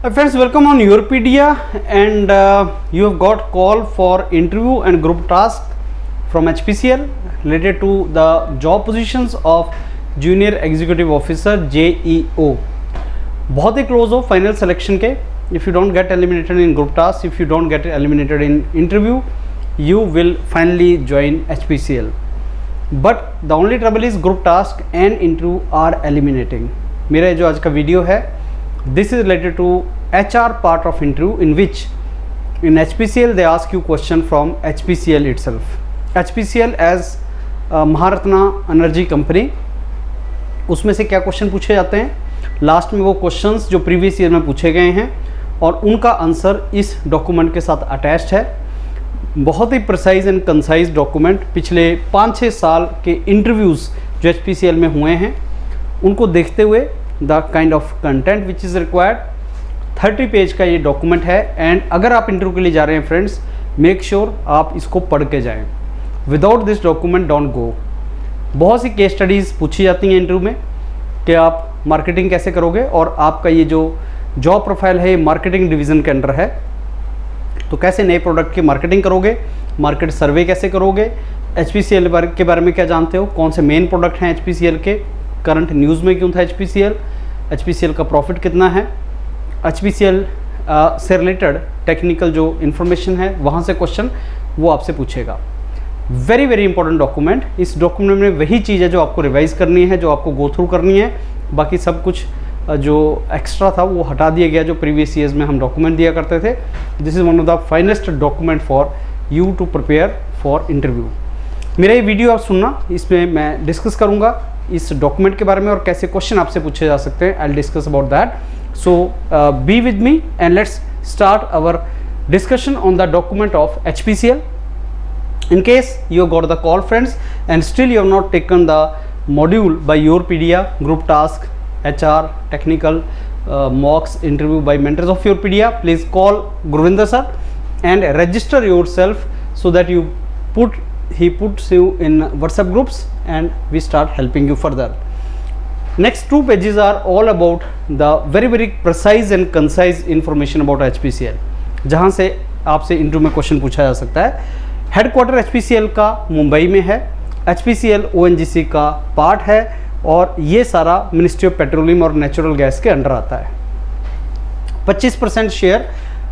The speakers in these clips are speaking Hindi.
Friends, welcome on Europedia, and you have got call for interview and group task from HPCL related to the job positions of Junior Executive Officer JEO. बहुत ही क्लोज हो फाइनल सिलेक्शन के. If you don't get eliminated in group task, if you don't get eliminated in interview, you will finally join HPCL. But the only trouble is group task and interview are eliminating. मेरा जो आज का वीडियो है, this is related to HR part of interview, in which in HPCL they ask you question from HPCL itself. HPCL as Maharatna energy company, उसमें से क्या क्वेश्चन पूछे जाते हैं, लास्ट में वो क्वेश्चंस जो प्रीवियस ईयर में पूछे गए हैं और उनका आंसर इस डॉक्यूमेंट के साथ अटैच्ड है. बहुत ही प्रिसाइज एंड कंसाइज डॉक्यूमेंट. पिछले 5-6 साल के इंटरव्यूज़ जो HPCL में हुए हैं उनको देखते हुए the kind of content which is required 30 page का ये डॉक्यूमेंट है. एंड अगर आप इंटरव्यू के लिए जा रहे हैं फ्रेंड्स, मेक श्योर आप इसको पढ़ के जाएं. Without this document don't go. बहुत सी केस स्टडीज़ पूछी जाती हैं इंटरव्यू में कि आप मार्केटिंग कैसे करोगे, और आपका ये जो जॉब प्रोफाइल है ये मार्केटिंग डिवीज़न के अंडर है, तो कैसे नए प्रोडक्ट की मार्केटिंग करोगे, मार्केट सर्वे कैसे करोगे, HPCL के बारे में क्या जानते हो, कौन से मेन प्रोडक्ट हैं HPCL के, करंट न्यूज़ में क्यों था HPCL का प्रॉफिट कितना है, HPCL से रिलेटेड टेक्निकल जो इन्फॉर्मेशन है वहाँ से क्वेश्चन वो आपसे पूछेगा. Very very important document. इस डॉक्यूमेंट में वही चीज़ है जो आपको रिवाइज करनी है, जो आपको गो थ्रू करनी है. बाकी सब कुछ जो एक्स्ट्रा था वो हटा दिया गया जो प्रीवियस ईयर्स में हम डॉक्यूमेंट दिया करते थे. This is one of the finest document for you to prepare for interview. मेरा ये वीडियो आप सुनना, इसमें मैं डिस्कस करूँगा इस डॉक्यूमेंट के बारे में और कैसे क्वेश्चन आपसे पूछे जा सकते हैं. I will discuss about that. So be with me and let's start our discussion on the document of HPCL. In case you got the call friends and still you have not taken the module by Europedia, group task, HR, technical, mocks, interview by mentors of Europedia, please call Gurvinder sir and register yourself so that he puts you in WhatsApp groups and we start helping you further. Next 2 pages are all about the very very precise and concise information about HPCL, जहाँ से आपसे इंटरव्यू में क्वेश्चन पूछा जा सकता है. हेडक्वार्टर HPCL का मुंबई में है. HPCL ONGC का पार्ट है और ये सारा मिनिस्ट्री ऑफ पेट्रोलियम और नेचुरल गैस के अंडर आता है. 25% शेयर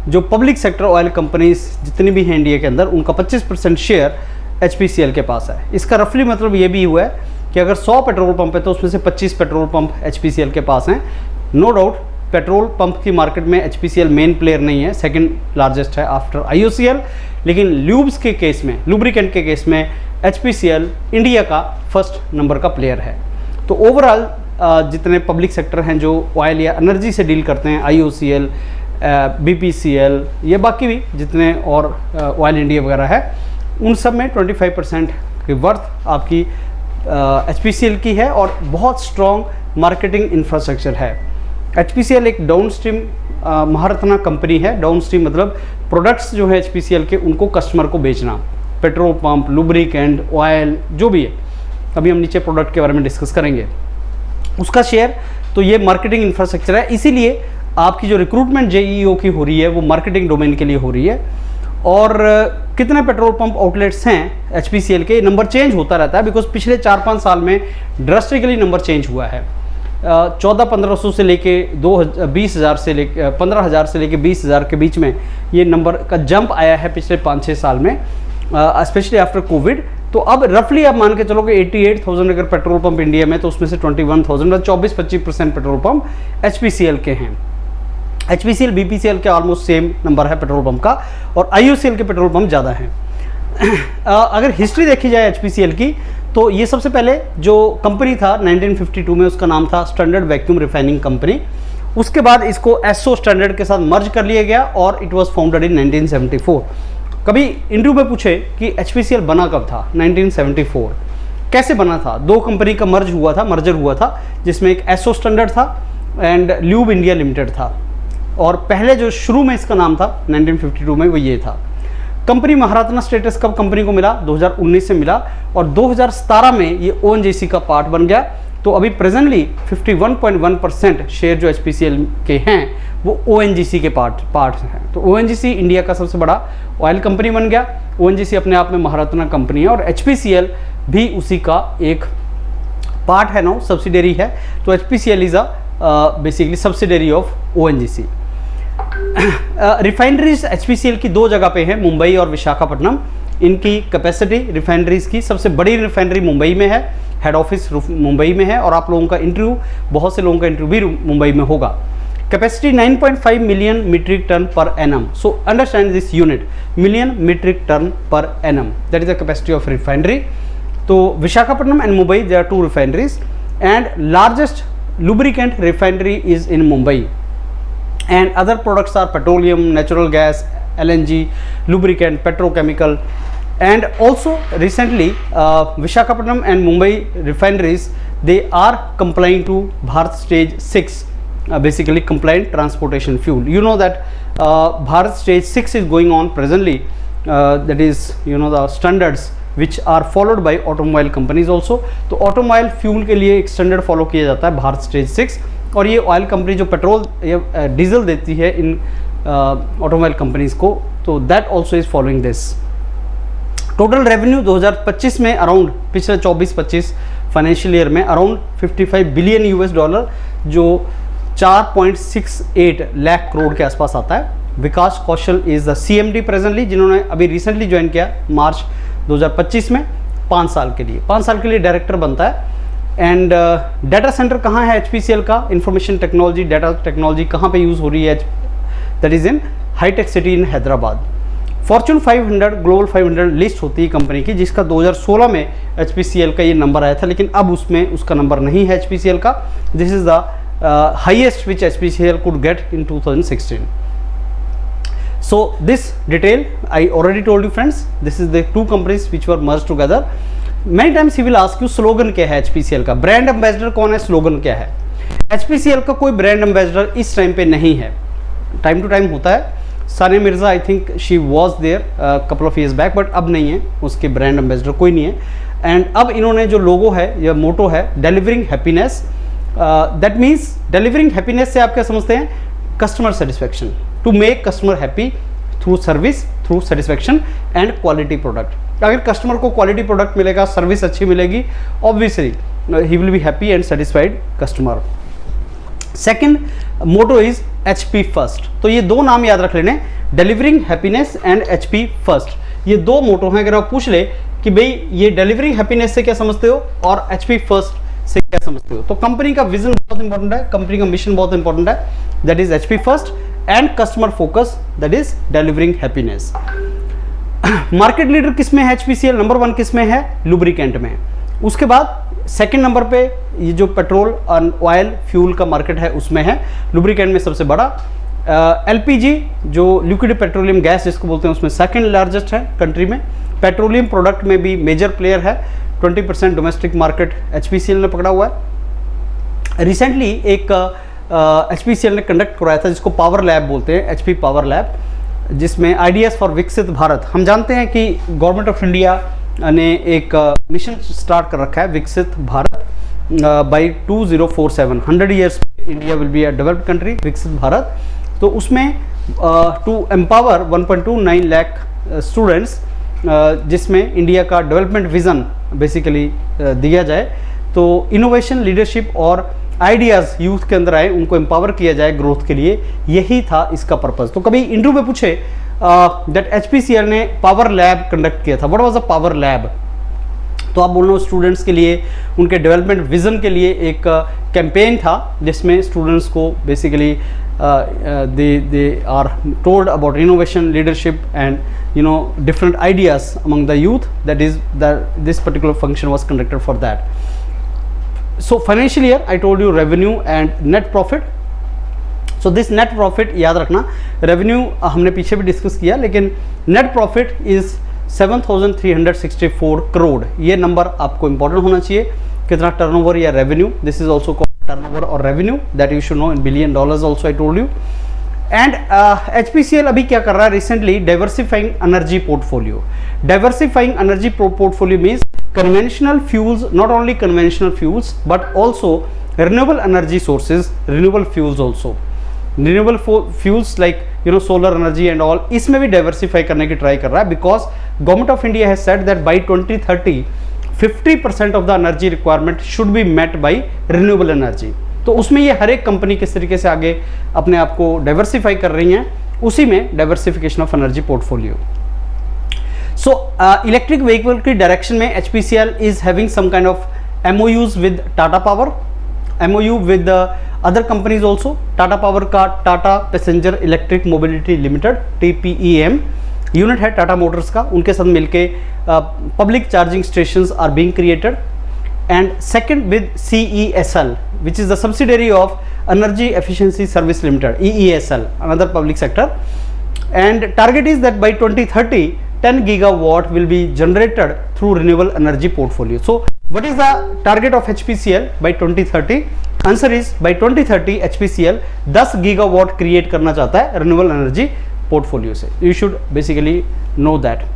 जो पब्लिक सेक्टर ऑयल कंपनीज जितनी भी हैं इंडिया के अंदर, उनका 25% शेयर HPCL के पास है. इसका रफली मतलब ये भी हुआ है कि अगर 100 पेट्रोल पंप है तो उसमें से 25 पेट्रोल पंप HPCL के पास हैं. नो डाउट पेट्रोल पंप की मार्केट में HPCL मेन प्लेयर नहीं है, सेकंड लार्जेस्ट है आफ्टर IOCL. लेकिन ल्यूब्स के केस में, लुब्रिकेंट के केस में HPCL इंडिया का फर्स्ट नंबर का प्लेयर है. तो ओवरऑल जितने पब्लिक सेक्टर हैं जो ऑयल या एनर्जी से डील करते हैं, IOCL, BPCL, ये बाकी भी जितने और ऑयल इंडिया वगैरह है, उन सब में 25% की वर्थ आपकी HPCL की है और बहुत स्ट्रॉन्ग मार्केटिंग इंफ्रास्ट्रक्चर है. HPCL एक डाउन स्ट्रीम महारत्ना कंपनी है. डाउन स्ट्रीम मतलब प्रोडक्ट्स जो है HPCL के उनको कस्टमर को बेचना, पेट्रोल पंप, लुब्रिकेंट, ऑयल जो भी है. अभी हम नीचे प्रोडक्ट के बारे में डिस्कस करेंगे. उसका शेयर तो ये मार्केटिंग इंफ्रास्ट्रक्चर है, इसीलिए आपकी जो रिक्रूटमेंट JEO की हो रही है वो मार्केटिंग डोमेन के लिए हो रही है. और कितने पेट्रोल पंप आउटलेट्स हैं HPCL के, नंबर चेंज होता रहता है बिकॉज पिछले 4-5 साल में ड्रास्टिकली नंबर चेंज हुआ है. 1400-1500 से लेके 20,000 से लेके 15,000 से लेके 20,000 के बीच में ये नंबर का जंप आया है पिछले 5-6 साल में, स्पेशली आफ्टर कोविड. तो अब रफली आप मान के चलो कि 88,000 अगर पेट्रोल पंप इंडिया में, तो उसमें से 21,000 24-25% पेट्रोल पंप HPCL के हैं. HPCL BPCL के ऑलमोस्ट सेम नंबर है पेट्रोल पंप का, और IOCL के पेट्रोल पंप ज़्यादा हैं. अगर हिस्ट्री देखी जाए HPCL की, तो ये सबसे पहले जो कंपनी था 1952 में, उसका नाम था स्टैंडर्ड वैक्यूम रिफाइनिंग कंपनी. उसके बाद इसको एसओ स्टैंडर्ड के साथ मर्ज कर लिया गया और इट वाज फाउंडेड इन 1974. कभी इंटरव्यू में पूछे कि HPCL बना कब था, 1974. कैसे बना था? 2 कंपनी का मर्जर हुआ था जिसमें एक एसओ स्टैंडर्ड था एंड ल्यूब इंडिया लिमिटेड था. और पहले जो शुरू में इसका नाम था 1952 में वो ये था. कंपनी महारत्ना स्टेटस कब कंपनी को मिला? 2019 से मिला और 2017 में ये ONGC का पार्ट बन गया. तो अभी प्रेजेंटली 51.1% शेयर जो HPCL के हैं वो ONGC के पार्ट हैं। तो ONGC इंडिया का सबसे बड़ा ऑयल कंपनी बन गया। ONGC अपने आप में महारत्ना कंपनी है और HPCL भी उसी का एक पार्ट है ना, सब्सिडरी है। तो HPCL is basically subsidiary of ONGC। Refineries HPCL की दो जगह पे है, मुंबई और विशाखापट्टनम। इनकी कैपेसिटी रिफाइनरीज की सबसे बड़ी रिफाइनरी मुंबई में है, हेड ऑफिस मुंबई में है और आप लोगों का इंटरव्यू, बहुत से लोगों का इंटरव्यू भी मुंबई में होगा। Capacity 9.5 million metric tonne per annum. So understand this unit, million metric tonne per annum, that is the capacity of refinery. तो Visakhapatnam and Mumbai, there are two refineries and largest lubricant refinery is in Mumbai, and other products are petroleum, natural gas, LNG, lubricant, petrochemical, and also recently Visakhapatnam and Mumbai refineries, they are complying to Bharat Stage 6, basically compliant transportation fuel. You know that Bharat Stage 6 is going on presently, that is, you know, the standards which are followed by automobile companies also. तो ऑटोमोबाइल फ्यूल के लिए एक स्टैंडर्ड फॉलो किया जाता है भारत स्टेज 6, और ये ऑयल कंपनी जो पेट्रोल या डीजल देती है इन ऑटोमोबाइल कंपनीज को, तो that also is following this. Total revenue 2025 में अराउंड, पिछले 24-25 फाइनेंशियल ईयर में अराउंड 55 बिलियन US डॉलर, जो 4.68 लाख करोड़ के आसपास आता है। विकास कौशल इज द CMD प्रेजेंटली, जिन्होंने अभी रिसेंटली ज्वाइन किया मार्च 2025 में, 5 साल के लिए डायरेक्टर बनता है। एंड डाटा सेंटर कहाँ है HPCL का, इंफॉर्मेशन टेक्नोलॉजी, डाटा टेक्नोलॉजी कहाँ पे यूज़ हो रही है, that is in hitech city in Hyderabad. Fortune 500 global 500 list होती है कंपनी की, जिसका 2016 में HPCL का ये नंबर आया था, लेकिन अब उसमें उसका नंबर नहीं है HPCL का। This is the highest which HPCL could get in 2016. So this detail I already told you friends, this is the two companies which were merged together. Many times he will ask you slogan क्या है HPCL का, ब्रांड एम्बेसडर कौन है, स्लोगन क्या है। HPCL का कोई ब्रांड एम्बेसडर इस टाइम पे नहीं है, टाइम टू टाइम होता है। Sania Mirza, I think she was there couple of years back, but अब नहीं है, उसके ब्रांड एम्बेसडर कोई नहीं है। एंड अब इन्होंने जो लोगो है या मोटो है, delivering happiness, that means delivering happiness से आप क्या समझते हैं, customer satisfaction, to make customer happy through service, through satisfaction and quality product. अगर कस्टमर को क्वालिटी प्रोडक्ट मिलेगा, सर्विस अच्छी मिलेगी, obviously he will be happy and satisfied customer. Second motto is HP first. तो ये दो नाम याद रख लेने, delivering happiness and HP first, ये दो मोटो हैं। अगर आप पूछ ले कि भाई ये डिलीवरिंग हैप्पीनेस से क्या समझते हो और HP फर्स्ट से क्या समझते हो, तो कंपनी का विजन बहुत इंपॉर्टेंट है, कंपनी का मिशन बहुत इंपॉर्टेंट है, that is HP first and customer focus, that is delivering happiness. Market leader किसमें है HPCL, नंबर 1 किसमें है, लुब्रिकेंट में। उसके बाद सेकंड नंबर पे ये जो पेट्रोल और ऑयल फ्यूल का मार्केट है उसमें है, लुब्रिकेंट में सबसे बड़ा। LPG जो लिक्विड पेट्रोलियम गैस जिसको बोलते हैं, उसमें सेकंड लार्जेस्ट है कंट्री में। पेट्रोलियम प्रोडक्ट में भी मेजर प्लेयर है, 20% डोमेस्टिक मार्केट HPCL ने पकड़ा हुआ है। रिसेंटली एक HPCL ने कंडक्ट कराया था जिसको पावर लैब बोलते हैं, HP पावर लैब, जिसमें आइडियाज़ फॉर विकसित भारत। हम जानते हैं कि गवर्नमेंट ऑफ इंडिया ने एक मिशन स्टार्ट कर रखा है, विकसित Bharat by 2047, 100 years India will be a developed country, विकसित भारत। तो उसमें टू एम्पावर 1.29 लाख स्टूडेंट्स, जिसमें इंडिया का डेवलपमेंट विज़न बेसिकली दिया जाए, तो इनोवेशन, लीडरशिप और आइडियाज़ यूथ के अंदर आए, उनको एम्पावर किया जाए ग्रोथ के लिए, यही था इसका पर्पज़। तो कभी इंटरव्यू में पूछे दैट HPCL ने पावर लैब कंडक्ट किया था, what was a power lab, तो आप बोल रहे हो स्टूडेंट्स के लिए, उनके डेवलपमेंट विजन के लिए एक कैंपेन था, जिसमें स्टूडेंट्स को basically they are told about innovation, leadership and you know different ideas among the youth, that is that this particular function was conducted for that. So financial year I told you revenue and net profit. So this net profit याद रखना, revenue हमने पीछे भी डिस्कस किया, लेकिन net profit is 7,364 करोड़, ये नंबर आपको इंपॉर्टेंट होना चाहिए। कितना टर्नओवर या revenue, this is also called turnover और revenue, that you should know in billion dollars also, I told you. And HPCL अभी क्या कर रहा है recently, diversifying energy portfolio. Diversifying energy portfolio means conventional fuels, not only conventional fuels but also renewable energy sources, renewable fuels also. Renewable fuels like solar energy and all, इसमें भी डाइवर्सिफाई करने की ट्राई कर रहा है, because government of India has said that by 2030 50% of the energy requirement should be met by renewable energy. तो उसमें ये हर एक कंपनी किस तरीके से आगे अपने आप को डाइवर्सिफाई कर रही हैं, उसी में diversification of energy portfolio. So electric vehicle की डायरेक्शन में HPCL is having some kind of MOUs with Tata power, MOU with other companies also. Tata power का Tata passenger electric mobility limited TPEM unit है टाटा मोटर्स का, उनके साथ मिलके public charging stations are being created. And second with CESL which is the subsidiary of Energy Efficiency Service Limited, EESL, another public sector, and target is that by 2030 10 gigawatt will be generated through renewable energy portfolio. So what is the target of HPCL by 2030? Answer is by 2030 HPCL 10 gigawatt create करना चाहता है renewable energy portfolio से। You should basically know that।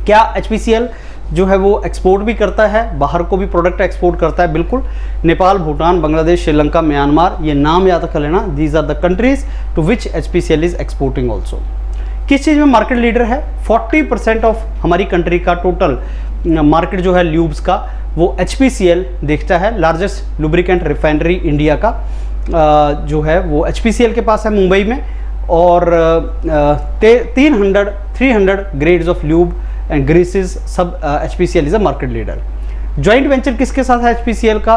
क्या HPCL जो है वो एक्सपोर्ट भी करता है, बाहर को भी प्रोडक्ट एक्सपोर्ट करता है, बिल्कुल। नेपाल, भूटान, बांग्लादेश, श्रीलंका, म्यांमार, ये नाम याद कर लेना, these are the countries to which HPCL is exporting also. किस चीज़ में मार्केट लीडर है? 40% ऑफ हमारी कंट्री का टोटल मार्केट जो है ल्यूब्स का, वो HPCL देखता है। लार्जेस्ट लुब्रिकेंट रिफाइनरी इंडिया का जो है वो HPCL के पास है मुंबई में, और 300 ग्रेड्स ऑफ ल्यूब एंड ग्रीसेस सब HPCL is a market leader. Joint venture किसके साथ है HPCL का?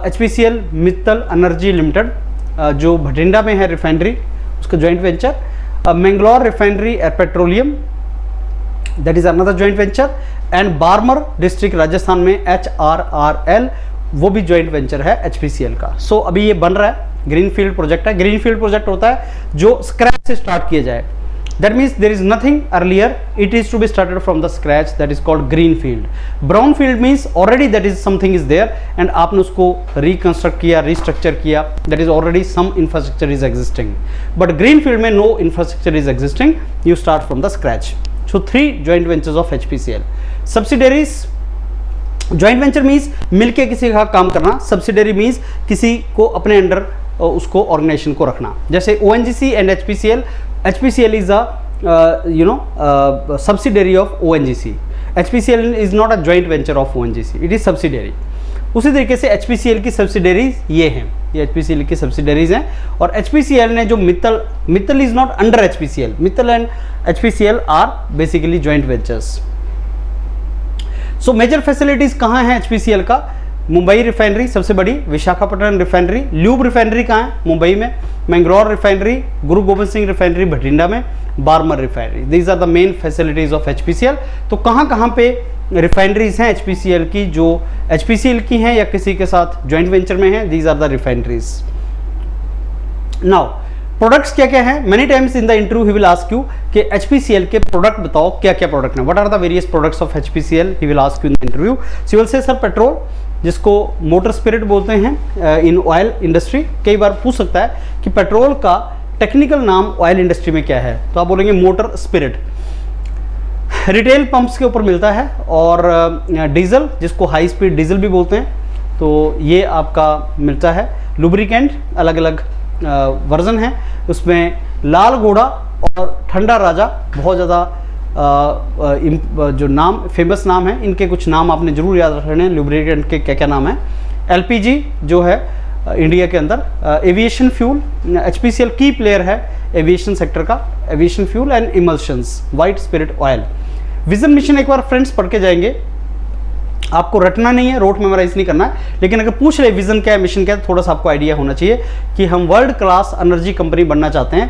HPCL मित्तल एनर्जी लिमिटेड जो भटिंडा में है रिफाइनरी, उसका joint venture. Mangalore refinery petroleum, that is another joint venture. And Barmer district Rajasthan में HRRL, वो भी जॉइंट वेंचर है HPCL का। सो अभी ये बन रहा है, ग्रीनफील्ड प्रोजेक्ट है। ग्रीनफील्ड प्रोजेक्ट होता है जो स्क्रैच से स्टार्ट किया जाए, that means there is nothing earlier, it is to be started from the scratch, that is called greenfield. Brownfield means already that is something is there and आपने उसको reconstruct किया, restructure किया, that is already some infrastructure is existing. But greenfield में no infrastructure is existing, you start from the scratch. So 3 joint ventures of HPCL. Subsidiaries, joint venture means मिलके किसी का काम करना, subsidiary means किसी को अपने अंडर उसको ऑर्गेनाइजेशन को रखना। जैसे ONGC and HPCL is a subsidiary of ONGC. HPCL is not a joint venture of ONGC, it is subsidiary. उसी तरीके से HPCL की सब्सिडरीज ये हैं, ये HPCL की सब्सिडरीज हैं। और HPCL ने जो Mittal is not under HPCL, Mittal and HPCL are basically joint ventures. So major facilities कहाँ हैं HPCL का? मुंबई रिफाइनरी सबसे बड़ी, विशाखापट्टनम रिफाइनरी, ल्यूब रिफाइनरी कहाँ है? मुंबई में। मैंगलोर रिफाइनरी, गुरु गोबिंद सिंह रिफाइनरी भटिंडा में, Barmer refinery, these are the main facilities of HPCL। तो कहाँ कहाँ पे रिफाइनरीज हैं HPCL की, जो HPCL की हैं या किसी के साथ जॉइंट वेंचर में हैं, these are the refineries. Now products क्या क्या हैं? Many times in the interview he will ask you कि HPCL के प्रोडक्ट बताओ, क्या क्या प्रोडक्ट हैं, what are the various products of HPCL, he will ask you in the interview. So will say sir petrol, जिसको मोटर स्पिरिट बोलते हैं इन ऑयल इंडस्ट्री। कई बार पूछ सकता है कि पेट्रोल का टेक्निकल नाम ऑयल इंडस्ट्री में क्या है, तो आप बोलेंगे मोटर स्पिरिट। रिटेल पंप्स के ऊपर मिलता है। और डीजल, जिसको हाई स्पीड डीजल भी बोलते हैं, तो ये आपका मिलता है। लुब्रिकेंट अलग अलग वर्जन है, उसमें लाल घोड़ा और ठंडा राजा बहुत ज़्यादा जो नाम फेमस नाम है, इनके कुछ नाम आपने जरूर याद रखने हैं। लुब्रिकेंट के क्या क्या नाम है? LPG जो है इंडिया के अंदर, एविएशन फ्यूल, HPCL की प्लेयर है एविएशन सेक्टर का, aviation fuel and emulsions, white spirit oil. Vision mission एक बार फ्रेंड्स पढ़ के जाएंगे, आपको रटना नहीं है, रोट मेमोराइज नहीं करना है, लेकिन अगर पूछ रहे विजन क्या है, मिशन क्या है, थोड़ा सा आपको आइडिया होना चाहिए कि हम वर्ल्ड क्लास एनर्जी कंपनी बनना चाहते हैं,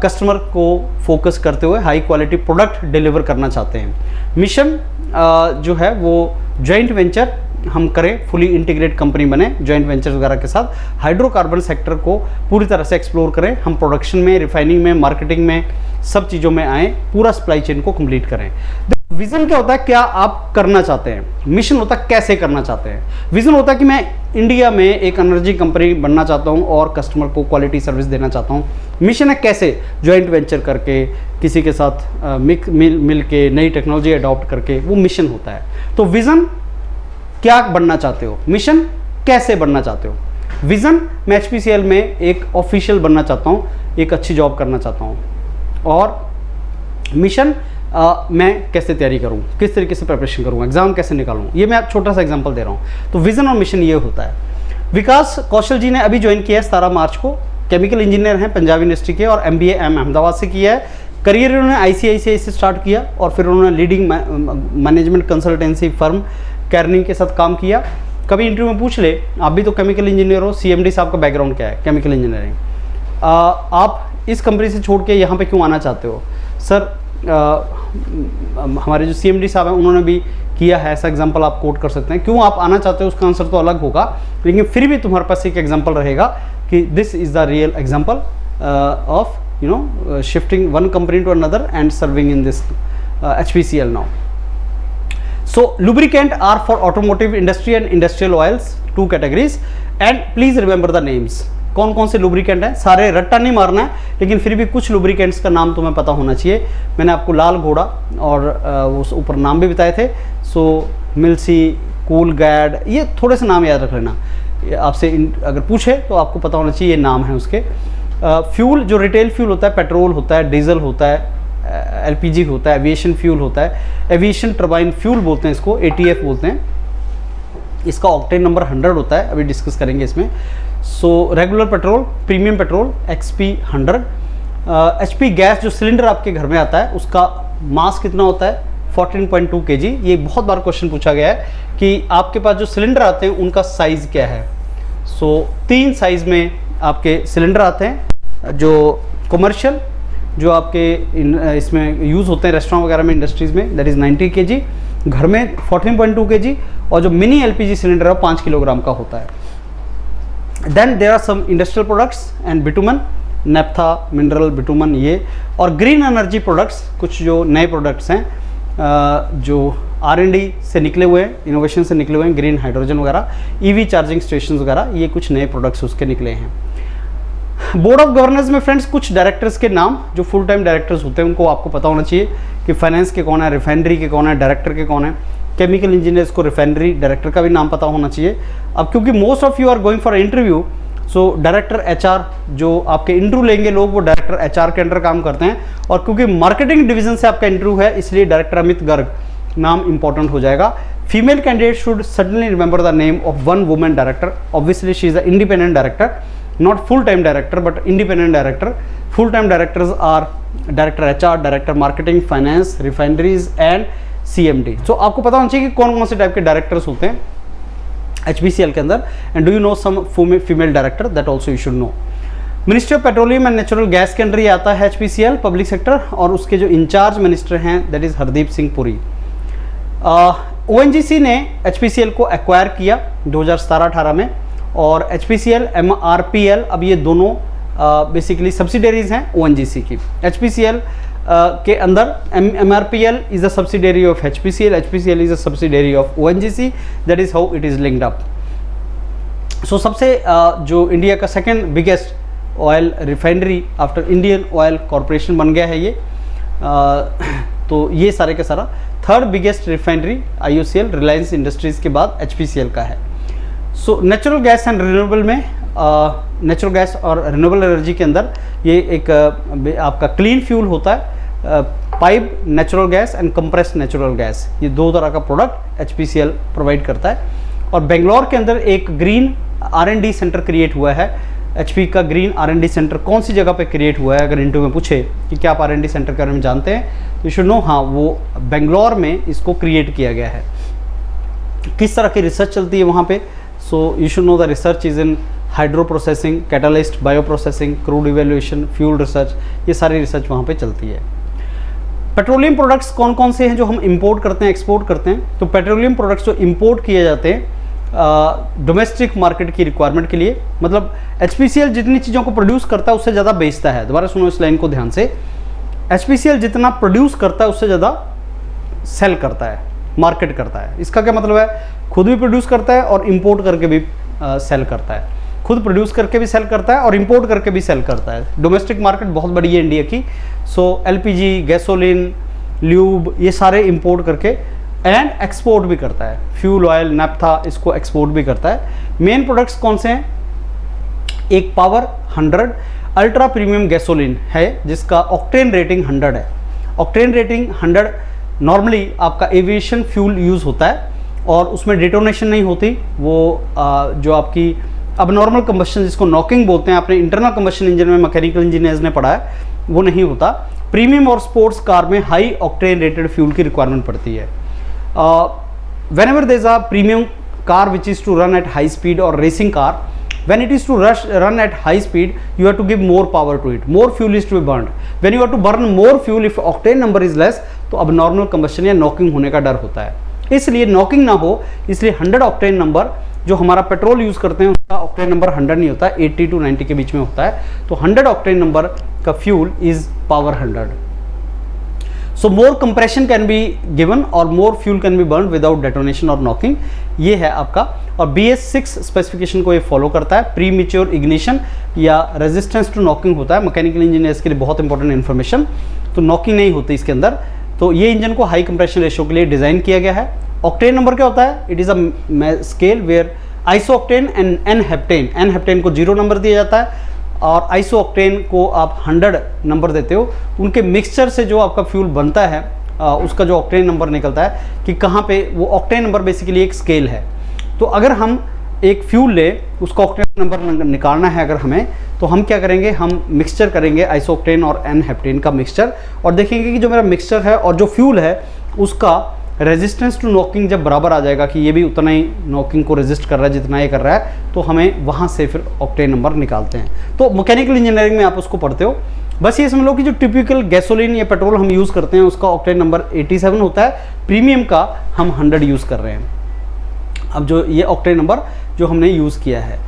कस्टमर को फोकस करते हुए हाई क्वालिटी प्रोडक्ट डिलीवर करना चाहते हैं। मिशन जो है वो जॉइंट वेंचर हम करें, फुली इंटीग्रेट कंपनी बने जॉइंट वेंचर वगैरह के साथ, हाइड्रोकार्बन सेक्टर को पूरी तरह से एक्सप्लोर करें, हम प्रोडक्शन में, रिफाइनिंग में, मार्केटिंग में, सब चीज़ों में आएँ, पूरा सप्लाई चेन को कंप्लीट करें। विजन क्या होता है, क्या आप करना चाहते हैं, मिशन होता है कैसे करना चाहते हैं। विजन होता है कि मैं इंडिया में एक एनर्जी कंपनी बनना चाहता हूं और कस्टमर को क्वालिटी सर्विस देना चाहता हूं। मिशन है कैसे, जॉइंट वेंचर करके, किसी के साथ मिल के नई टेक्नोलॉजी अडॉप्ट करके, वो मिशन होता है। तो विजन क्या बनना चाहते हो, मिशन कैसे बनना चाहते हो। विज़न, मैं HPCL में एक ऑफिशियल बनना चाहता हूँ, एक अच्छी जॉब करना चाहता हूँ। और मिशन, मैं कैसे तैयारी करूँ, किस तरीके से प्रिपरेशन करूँ, एग्जाम कैसे निकालूँ, ये मैं आप छोटा सा एग्जांपल दे रहा हूँ। तो विज़न और मिशन ये होता है। विकास कौशल जी ने अभी ज्वाइन किया है 17 मार्च को, केमिकल इंजीनियर हैं पंजाब यूनिवर्सिटी के, और MBA अहमदाबाद से किया है। करियर उन्होंने ICICI से स्टार्ट किया और फिर उन्होंने लीडिंग मैनेजमेंट कंसल्टेंसी फर्म कैर्निंग के साथ काम किया। कभी इंटरव्यू में पूछ ले, आप भी तो केमिकल इंजीनियर हो, CMD साहब का बैकग्राउंड क्या है, केमिकल इंजीनियरिंग, आप इस कंपनी से छोड़ के यहाँ पे क्यों आना चाहते हो? सर हमारे जो CMD साहब हैं उन्होंने भी किया है, ऐसा एग्जांपल आप कोट कर सकते हैं। क्यों आप आना चाहते हो, उसका आंसर तो अलग होगा, लेकिन फिर भी तुम्हारे पास एक एग्जांपल रहेगा कि this is the real example of shifting one company to another and serving in this HPCL now. So lubricant are for automotive industry and industrial oils, 2 categories, and please remember the names. कौन कौन से लुब्रिकेंट हैं, सारे रट्टा नहीं मारना है, लेकिन फिर भी कुछ लुब्रिकेंट्स का नाम तुम्हें पता होना चाहिए। मैंने आपको लाल घोड़ा और उस ऊपर नाम भी बताए थे। सो मिल्सी, कूल गैड, ये थोड़े से नाम याद रख लेना। आपसे अगर पूछे तो आपको पता होना चाहिए ये नाम है उसके। फ्यूल, जो रिटेल फ्यूल होता है, पेट्रोल होता है, डीजल होता है, LPG होता है, एविएशन फ्यूल होता है, एविएशन टर्बाइन फ्यूल बोलते हैं इसको, ATF बोलते हैं। इसका ऑक्टेन नंबर 100 होता है, अभी डिस्कस करेंगे इसमें। So regular petrol, premium petrol XP 100। HP gas जो सिलेंडर आपके घर में आता है उसका मास कितना होता है, 14.2 kg। ये बहुत बार क्वेश्चन पूछा गया है कि आपके पास जो सिलेंडर आते हैं उनका साइज़ क्या है। सो 3 साइज़ में आपके सिलेंडर आते हैं, जो कमर्शियल, जो आपके इसमें यूज़ होते हैं रेस्टोरेंट वगैरह में, इंडस्ट्रीज़ में, दैट इज़ 90 kg, घर में 14.2 kg, और जो मिनी LPG सिलेंडर है 5 किलोग्राम का होता है। Then there are some industrial products and bitumen, naphtha, mineral, bitumen, ये, और ग्रीन एनर्जी प्रोडक्ट्स, कुछ जो नए प्रोडक्ट्स हैं जो R&D से निकले हुए हैं, इनोवेशन से निकले हुए हैं, ग्रीन हाइड्रोजन वगैरह, EV चार्जिंग स्टेशन वगैरह, ये कुछ नए प्रोडक्ट्स उसके निकले हैं। बोर्ड ऑफ गवर्नेंस में फ्रेंड्स कुछ डायरेक्टर्स के नाम, जो फुल टाइम डायरेक्टर्स होते हैं उनको आपको पता होना चाहिए कि फाइनेंस के कौन है, रिफाइनरी के कौन है, डायरेक्टर के कौन है। केमिकल इंजीनियर्स को रिफाइनरी डायरेक्टर का भी नाम पता होना चाहिए। अब क्योंकि most of you are going for interview, so director HR जो आपके इंटरव्यू लेंगे लोग, वो डायरेक्टर HR के अंडर काम करते हैं। और क्योंकि मार्केटिंग डिवीजन से आपका इंटरव्यू है, इसलिए डायरेक्टर अमित गर्ग नाम इंपॉर्टेंट हो जाएगा। Female candidate should suddenly remember the name of one women director. Obviously she is a independent director, not full-time director but independent director. Full-time directors are director HR, director marketing, finance, refineries and CMD. So आपको पता होना चाहिए कि कौन कौन से टाइप के डायरेक्टर्स होते हैं HPCL के अंदर, and do you know some female director, that also you should know. Ministry of petroleum and natural gas के अंदर ये आता है HPCL पब्लिक सेक्टर, और उसके जो इंचार्ज मिनिस्टर हैं that is Hardeep Singh Puri. ONGC ने HPCL को एक्वायर किया 2017-18 में, और HPCL MRPL, अब ये दोनों बेसिकली सब्सिडरीज हैं ONGC की। HPCL के अंदर MRPL is a subsidiary of HPCL, HPCL is a subsidiary of ONGC, that is how it is linked up. So सबसे जो इंडिया का second biggest oil refinery after Indian oil corporation बन गया है ये। तो ये सारे का सारा third biggest refinery IOCL, Reliance industries के बाद HPCL का है। So natural gas and renewable में, नेचुरल गैस और रिन्यूएबल एनर्जी के अंदर ये एक आपका क्लीन फ्यूल होता है, pipe natural gas and compressed natural gas, ये 2 तरह का प्रोडक्ट HPCL प्रोवाइड करता है। और बेंगलोर के अंदर एक ग्रीन R&D सेंटर क्रिएट हुआ है। HP का ग्रीन R&D सेंटर कौन सी जगह पे क्रिएट हुआ है, अगर इंटरव्यू में पूछे कि क्या आप R&D सेंटर के बारे में जानते हैं, तो यू शुड नो, हाँ वो बेंगलोर में इसको क्रिएट किया गया है। किस तरह की रिसर्च चलती है वहाँ पे, सो you should know the research is in hydro processing, catalyst, bio processing, crude evaluation, fuel research, ये सारी रिसर्च वहाँ पे चलती है। पेट्रोलियम प्रोडक्ट्स कौन कौन से हैं जो हम इंपोर्ट करते हैं, एक्सपोर्ट करते हैं? तो पेट्रोलियम प्रोडक्ट्स जो इंपोर्ट किए जाते हैं डोमेस्टिक मार्केट की रिक्वायरमेंट के लिए, मतलब HPCL जितनी चीज़ों को प्रोड्यूस करता है उससे ज़्यादा बेचता है। दोबारा सुनो इस लाइन को ध्यान से, HPCL जितना प्रोड्यूस करता है उससे ज़्यादा सेल करता है, मार्केट करता है। इसका क्या मतलब है? खुद भी प्रोड्यूस करता है और इंपोर्ट करके भी सेल करता है, खुद प्रोड्यूस करके भी सेल करता है और इंपोर्ट करके भी सेल करता है। डोमेस्टिक मार्केट बहुत बड़ी है इंडिया की। सो LPG, गैसोलीन, ल्यूब, ये सारे इंपोर्ट करके एंड एक्सपोर्ट भी करता है। फ्यूल ऑयल, नैप्था, इसको एक्सपोर्ट भी करता है। मेन प्रोडक्ट्स कौन से हैं? एक पावर 100 अल्ट्रा प्रीमियम गैसोलीन है जिसका ऑक्टेन रेटिंग 100 है। ऑक्टेन रेटिंग 100 नॉर्मली आपका एविएशन फ्यूल यूज़ होता है और उसमें डिटोनेशन नहीं होती, वो जो आपकी अब नॉर्मल कंबस्शन जिसको नॉकिंग बोलते हैं, आपने इंटरनल कंबस्शन इंजन में मैकेनिकल इंजीनियर्स ने पढ़ा है, वो नहीं होता। प्रीमियम और स्पोर्ट्स कार में हाई ऑक्टेन रेटेड फ्यूल की रिक्वायरमेंट पड़ती है। whenever there is a premium car which is to run at high speed or racing car, when it is to run at high speed, you have to give more power to it, more fuel is to be burned. When you have to burn more fuel, if octane number is less, तो अब नॉर्मल कंबस्शन या नॉकिंग होने का डर होता है, इसलिए नॉकिंग ना हो, इसलिए 100 ऑक्टेन नंबर जो हमारा पेट्रोल यूज़ करते हैं उसका ऑक्टेन नंबर 100 नहीं होता, 80 to 90 के बीच में होता है। तो 100 ऑक्टेन नंबर का fuel is power 100। So more compression can be given और more fuel can be burn without detonation और नॉकिंग, ये है आपका। और BS6 स्पेसिफिकेशन को ये फॉलो करता है। प्री मेच्योर इग्निशन या रेजिस्टेंस टू नॉकिंग होता है, मैकेनिकल इंजीनियर्स के लिए बहुत इंपॉर्टेंट इन्फॉर्मेशन। तो नॉकिंग नहीं होती इसके अंदर। तो ये इंजन को हाई कंप्रेशन रेशियो के लिए डिज़ाइन किया गया है। ऑक्टेन नंबर क्या होता है? It is a scale where iso octane and n heptane, n heptane को 0 नंबर दिया जाता है और आइसो ऑक्टेन को आप 100 नंबर देते हो। उनके मिक्सचर से जो आपका फ्यूल बनता है उसका जो ऑक्टेन नंबर निकलता है कि कहाँ पे वो ऑक्टेन नंबर बेसिकली एक स्केल है। तो अगर हम एक फ्यूल ले, उसका ऑक्टेन नंबर निकालना है अगर हमें, तो हम क्या करेंगे, हम मिक्सचर करेंगे आइसो ऑक्टेन और एन हेप्टेन का मिक्सचर और देखेंगे कि जो मेरा मिक्सचर है और जो फ्यूल है उसका रेजिस्टेंस टू नॉकिंग जब बराबर आ जाएगा कि ये भी उतना ही नॉकिंग को रेजिस्ट कर रहा है जितना ये कर रहा है, तो हमें वहाँ से फिर ऑक्टेन नंबर निकालते हैं। तो मैकेनिकल इंजीनियरिंग में आप उसको पढ़ते हो। बस ये समझ लो कि जो टिपिकल गैसोलीन या पेट्रोल हम यूज़ करते हैं उसका ऑक्टेन नंबर 87 होता है, प्रीमियम का हम 100 यूज़ कर रहे हैं। अब जो ये ऑक्टेन नंबर जो हमने यूज़ किया है,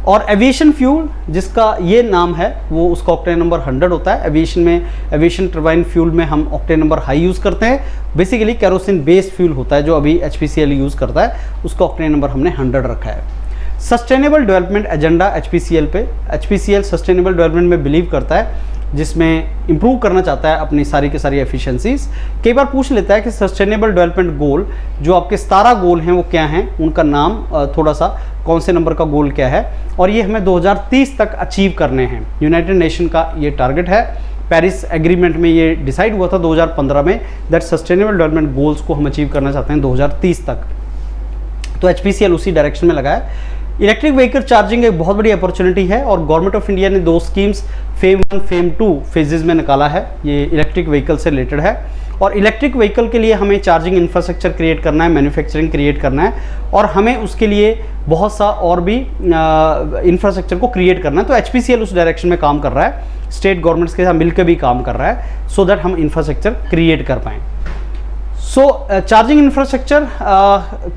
और एविएशन फ्यूल जिसका ये नाम है वो उसका ऑक्टेन नंबर 100 होता है। एविएशन में एविएशन टर्बाइन फ्यूल में हम ऑक्टेन नंबर हाई यूज़ करते हैं। बेसिकली कैरोसिन बेस्ड फ्यूल होता है जो अभी HPCL यूज़ करता है, उसका ऑक्टेन नंबर हमने 100 रखा है। सस्टेनेबल डेवलपमेंट एजेंडा HPCL पे, HPCL सस्टेनेबल डेवलपमेंट में बिलीव करता है जिसमें इंप्रूव करना चाहता है अपनी सारी की सारी एफिशिएंसीज। कई बार पूछ लेता है कि सस्टेनेबल डेवलपमेंट गोल जो आपके 17 गोल हैं वो क्या हैं, उनका नाम थोड़ा सा कौन से नंबर का गोल क्या है, और ये हमें 2030 तक अचीव करने हैं। यूनाइटेड नेशन का ये टारगेट है। पेरिस एग्रीमेंट में ये डिसाइड हुआ था 2015 में दैट सस्टेनेबल डेवलपमेंट गोल्स को हम अचीव करना चाहते हैं 2030 तक। तो HPCL उसी डायरेक्शन में लगा है। इलेक्ट्रिक व्हीकल चार्जिंग एक बहुत बड़ी अपॉर्चुनिटी है और गवर्नमेंट ऑफ इंडिया ने 2 स्कीम्स फेम 1 फेम 2 फेजेस में निकाला है। ये इलेक्ट्रिक व्हीकल से रिलेटेड है और इलेक्ट्रिक व्हीकल के लिए हमें चार्जिंग इंफ्रास्ट्रक्चर क्रिएट करना है, मैन्युफैक्चरिंग क्रिएट करना है और हमें उसके लिए बहुत सा और भी इंफ्रास्ट्रक्चर को क्रिएट करना है। तो HPCL उस डायरेक्शन में काम कर रहा है, स्टेट गवर्नमेंट्स के साथ मिलकर भी काम कर रहा है सो दैट हम इंफ्रास्ट्रक्चर क्रिएट कर पाएँ। सो चार्जिंग इंफ्रास्ट्रक्चर